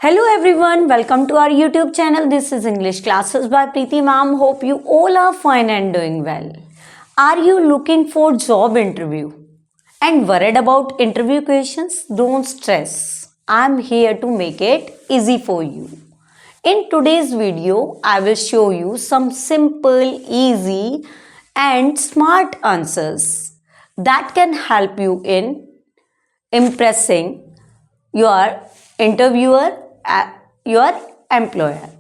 Hello everyone, welcome to our YouTube channel. This is English Classes by Preeti Ma'am. Hope you all are fine and doing well. Are you looking for job interview and worried about interview questions? Don't stress. I'm here to make it easy for you. In today's video, I will show you some simple, easy and smart answers that can help you in impressing your interviewer, your employer.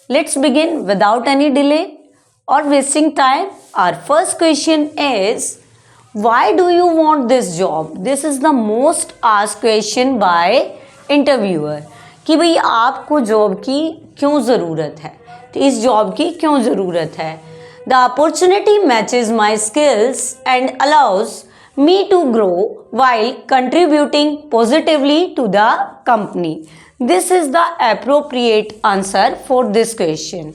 Let's begin without any delay or wasting time. Our first question is, why do you want this job? This is the most asked question by interviewer कि भाई आपको job की क्यों ज़रूरत है, तो इस job की क्यों ज़रूरत है. The opportunity matches my skills and allows me to grow while contributing positively to the company. This is the appropriate answer for this question.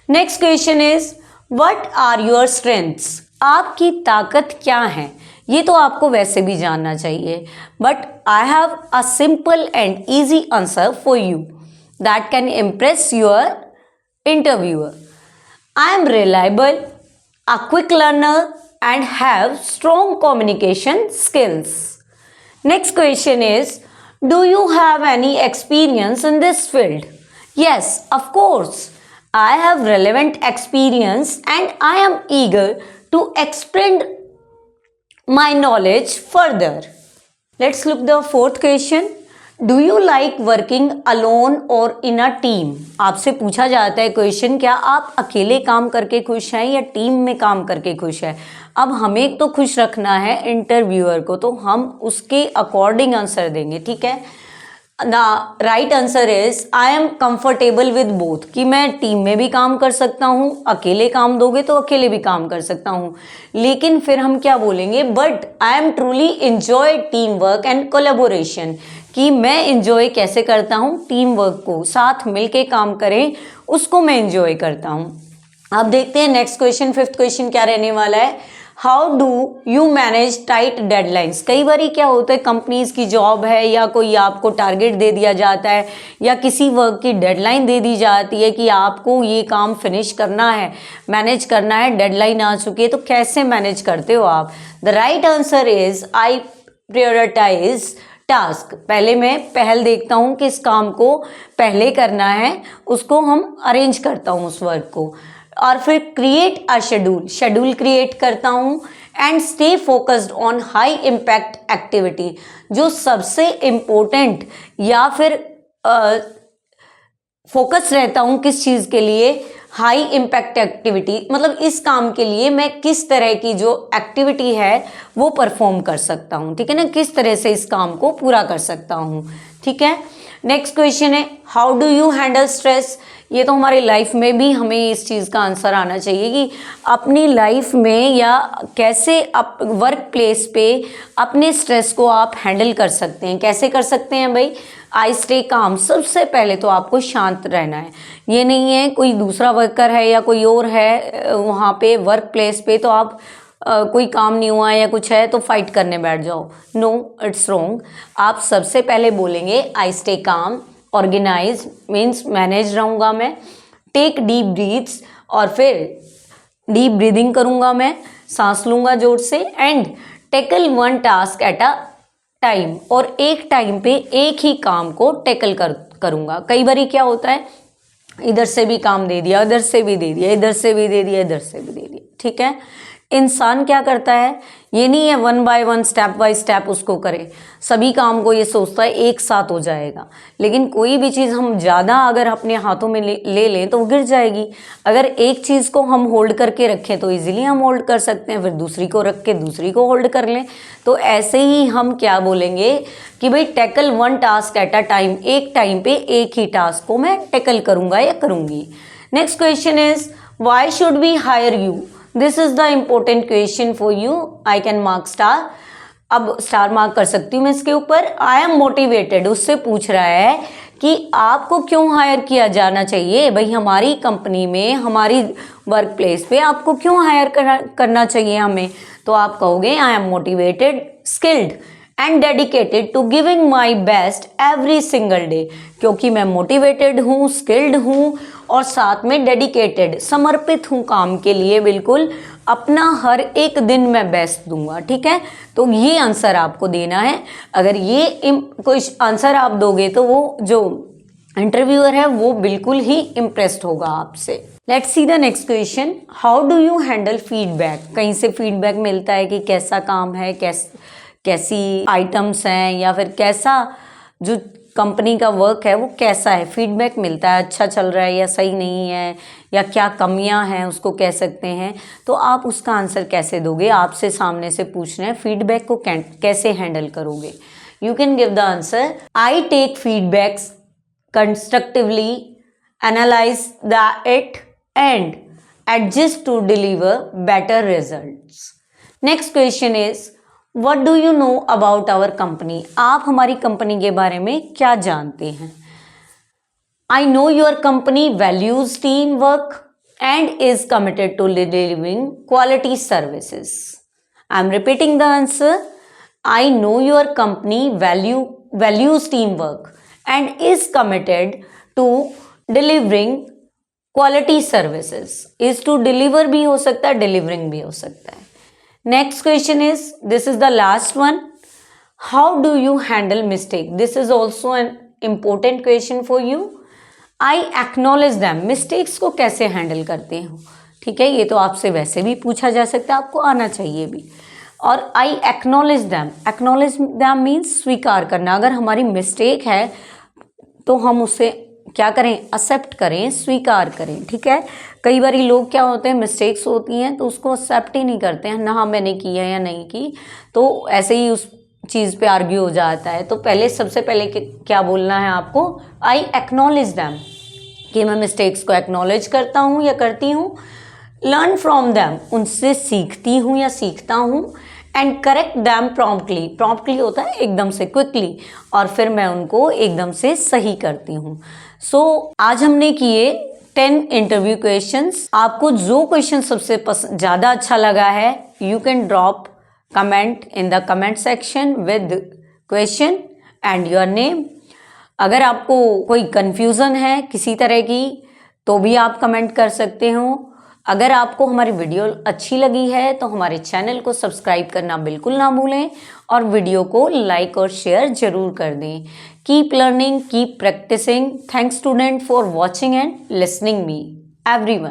Next question is, what are your strengths? आपकी ताकत क्या है? ये तो आपको वैसे भी जानना चाहिए, but I have a simple and easy answer for you that can impress your interviewer. I am reliable, a quick learner, and have strong communication skills. Next question is, do you have any experience in this field? Yes, of course. I have relevant experience and I am eager to expand my knowledge further. Let's look the fourth question. Do you like working alone और इन a team? आपसे पूछा जाता है question, क्या आप अकेले काम करके खुश हैं या टीम में काम करके खुश हैं? अब हमें तो खुश रखना है इंटरव्यूअर को, तो हम उसके अकॉर्डिंग आंसर देंगे. ठीक है. The right answer is I am comfortable with both, कि मैं टीम में भी काम कर सकता हूँ, अकेले काम दोगे तो अकेले भी काम कर सकता हूँ. लेकिन फिर हम क्या बोलेंगे, but I am truly enjoy team work and collaboration, कि मैं इंजॉय कैसे करता हूँ टीम वर्क को, साथ मिलके काम करें उसको मैं इंजॉय करता हूँ. अब देखते हैं नेक्स्ट क्वेश्चन. फिफ्थ क्वेश्चन क्या रहने वाला है, how do you manage tight deadlines? कई बार क्या होता है, कंपनीज की जॉब है या कोई आपको टारगेट दे दिया जाता है या किसी वर्क की डेडलाइन दे दी जाती है कि आपको ये काम फिनिश करना है, मैनेज करना है, डेडलाइन आ चुकी है, तो कैसे मैनेज करते हो आप? The right answer is I prioritise task. पहले मैं पहल देखता हूँ कि इस काम को पहले करना है, उसको हम अरेंज करता हूँ उस वर्क को, और फिर क्रिएट अ शेड्यूल क्रिएट करता हूँ, and stay focused on high impact activity. जो सबसे इम्पोर्टेंट या फिर फोकस रहता हूँ किस चीज़ के लिए, हाई इम्पैक्ट एक्टिविटी, मतलब इस काम के लिए मैं किस तरह की जो एक्टिविटी है वो परफॉर्म कर सकता हूँ. ठीक है ना, किस तरह से इस काम को पूरा कर सकता हूँ. ठीक है. नेक्स्ट क्वेश्चन है, how do you handle stress? ये तो हमारी लाइफ में भी हमें इस चीज़ का आंसर आना चाहिए कि अपनी लाइफ में या कैसे आप वर्क प्लेस पे अपने स्ट्रेस को आप हैंडल कर सकते हैं. कैसे कर सकते हैं भाई? आई स्टे काम. सबसे पहले तो आपको शांत रहना है. ये नहीं है कोई दूसरा वर्कर है या कोई और है वहाँ पे वर्क प्लेस पे, तो आप कोई काम नहीं हुआ या कुछ है तो फाइट करने बैठ जाओ. No, it's wrong. आप सबसे पहले बोलेंगे I stay calm, organise means manage रहूँगा मैं, टेक डीप ब्रीथ्स, और फिर डीप ब्रीदिंग करूँगा मैं, सांस लूँगा जोर से, and tackle one task at a time, और एक टाइम पे एक ही काम को टैकल करूँगा. कई बार क्या होता है, इधर से भी काम दे दिया, इधर से भी दे दिया, इधर से भी दे दिया, इधर से भी दे दिया. ठीक है. इंसान क्या करता है, ये नहीं है one by one step by step उसको करे, सभी काम को ये सोचता है एक साथ हो जाएगा. लेकिन कोई भी चीज़ हम ज़्यादा अगर अपने हाथों में ले लें तो वो गिर जाएगी. अगर एक चीज़ को हम होल्ड करके रखें तो इजीली हम होल्ड कर सकते हैं, फिर दूसरी को रख के दूसरी को होल्ड कर लें. तो ऐसे ही हम क्या बोलेंगे कि भाई tackle one task at a time, एक टाइम पे एक ही टास्क को मैं टैकल करूँगा या करूँगी. Next question is, why should we hire you? This is the important question for you. I can mark star. अब स्टार मार्क कर सकती हूँ मैं इसके ऊपर. आई एम मोटिवेटेड, उससे पूछ रहा है कि आपको क्यों हायर किया जाना चाहिए. भाई हमारी कंपनी में, हमारी वर्क प्लेस पे आपको क्यों हायर करना चाहिए हमें, तो आप कहोगे I am motivated, skilled and dedicated to giving my best every single day, क्योंकि मैं मोटिवेटेड हूँ, स्किल्ड हूँ और साथ में डेडिकेटेड, समर्पित हूँ काम के लिए, बिल्कुल अपना हर एक दिन मैं बेस्ट दूंगा। ठीक है, तो ये आंसर आपको देना है। अगर ये कोई आंसर आप दोगे तो वो जो इंटरव्यूअर है वो बिल्कुल ही इम्प्रेस्ड होगा आपसे। Let's see the next question, how do you handle feedback. कहीं से फीडबैक मिलता है कि कैसा काम है, कैसी आइटम्स हैं, या फिर कैसा जो कंपनी का वर्क है वो कैसा है, फीडबैक मिलता है, अच्छा चल रहा है या सही नहीं है, या क्या कमियां हैं उसको कह सकते हैं, तो आप उसका आंसर कैसे दोगे। आपसे सामने से पूछ रहे हैं फीडबैक को कैसे हैंडल करोगे। You can give the answer, I take feedbacks constructively, analyze it and adjust to deliver better results. Next question is, what do you know about our company? आप हमारी कंपनी के बारे में क्या जानते हैं। I know your company values teamwork and is committed to delivering quality services. I am repeating the answer. I know your company values teamwork and is committed to delivering quality services. is to deliver भी हो सकता है, delivering भी हो सकता है। Next question is, this is the last one, how do you handle mistake? This is also an important question for you. I acknowledge them. mistakes को कैसे handle करते हो, ठीक है, ये तो आपसे वैसे भी पूछा जा सकता है, आपको आना चाहिए भी। और I acknowledge them means स्वीकार करना। अगर हमारी मिस्टेक है तो हम उसे क्या करें, एक्सेप्ट करें, स्वीकार करें। ठीक है, कई बार लोग क्या होते हैं, मिस्टेक्स होती हैं तो उसको एक्सेप्ट ही नहीं करते हैं, ना मैंने की है या नहीं की, तो ऐसे ही उस चीज़ पे आर्ग्यू हो जाता है। तो पहले सबसे पहले क्या बोलना है आपको, आई एक्नॉलेज दैम, कि मैं मिस्टेक्स को एक्नॉलेज करता हूँ या करती हूँ। लर्न फ्रॉम दैम, उनसे सीखती हूँ या सीखता हूँ। एंड करेक्ट दैम प्रॉम्प्टली होता है एकदम से, क्विकली, और फिर मैं उनको एकदम से सही करती हूँ। सो आज हमने किए 10 इंटरव्यू क्वेश्चंस। आपको जो क्वेश्चन सबसे ज़्यादा अच्छा लगा है, you can drop comment in the comment section with question and your name. अगर आपको कोई कन्फ्यूज़न है किसी तरह की तो भी आप कमेंट कर सकते हो। अगर आपको हमारी वीडियो अच्छी लगी है तो हमारे चैनल को सब्सक्राइब करना बिल्कुल ना भूलें और वीडियो को लाइक और शेयर जरूर कर दें। Keep learning, keep practising. Thanks student for watching and listening me everyone.